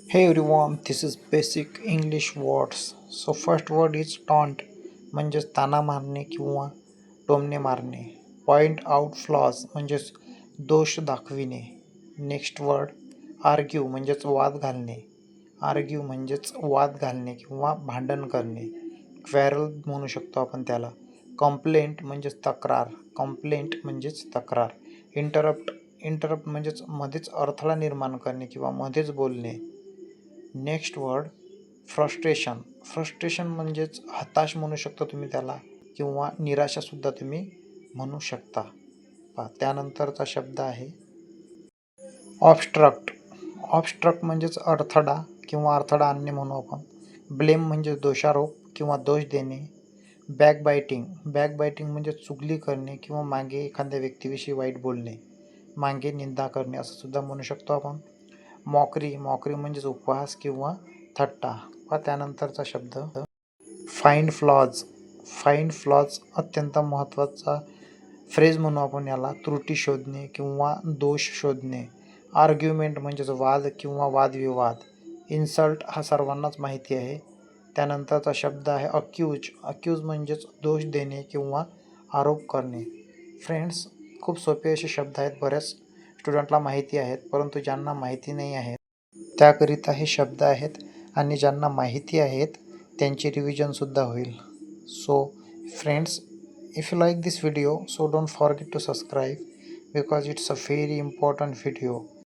Hey everyone, this is basic English words. So first word is taunt म्हणजेच ताना मारणे किंवा टोमणे मारणे. पॉइंट आउट फ्लॉज म्हणजेच दोष दाखविणे. नेक्स्ट वर्ड आर्ग्यू म्हणजेच वाद घालणे. आर्ग्यू म्हणजेच वाद घालणे किंवा भांडण करणे. क्वॅरल म्हणू शकतो आपण त्याला. कंप्लेंट म्हणजेच तक्रार. कंप्लेंट म्हणजेच तक्रार. इंटरप्ट म्हणजेच मध्येच अडथळा निर्माण करणे किंवा मध्येच बोलणे. Next word frustration. फ्रस्ट्रेशन म्हणजेच हताश म्हणू शकता तुम्ही त्याला किंवा निराशासुद्धा तुम्ही म्हणू शकता. त्यानंतरचा शब्द आहे ऑब्स्ट्रक्ट. ऑब्स्ट्रक्ट म्हणजेच अडथळा किंवा अडथळा आणणे म्हणू आपण. ब्लेम म्हणजे दोषारोप किंवा दोष देणे. बॅकबायटिंग. बॅकबायटिंग म्हणजे चुगली करणे किंवा मागे एखाद्या व्यक्तीविषयी वाईट बोलणे, मागे निंदा करणे असं सुद्धा म्हणू शकतो आपण. मॉकरी. मॉकरी म्हणजेच उपहास किंवा थट्टा. त्यानंतरचा शब्द फाइंड फ्लॉज. फाइंड फ्लॉज अत्यंत महत्त्वाचा फ्रेज म्हणू आपण याला. त्रुटी शोधणे किंवा दोष शोधणे. आर्ग्युमेंट म्हणजेच वाद किंवा वादविवाद. इन्सल्ट हा सर्वांनाच माहिती आहे. त्यानंतरचा शब्द आहे अक्यूज. अक्यूज म्हणजेच दोष देणे किंवा आरोप करणे. फ्रेंड्स, खूप सोपे असे शब्द आहेत, बऱ्याच स्टुडंटला माहिती आहेत, परंतु ज्यांना माहिती नाही आहेत त्याकरिता हे शब्द आहेत आणि ज्यांना माहिती आहेत त्यांची रिव्हिजनसुद्धा होईल. So friends, if you like this video, so don't forget to subscribe because it's a very important video.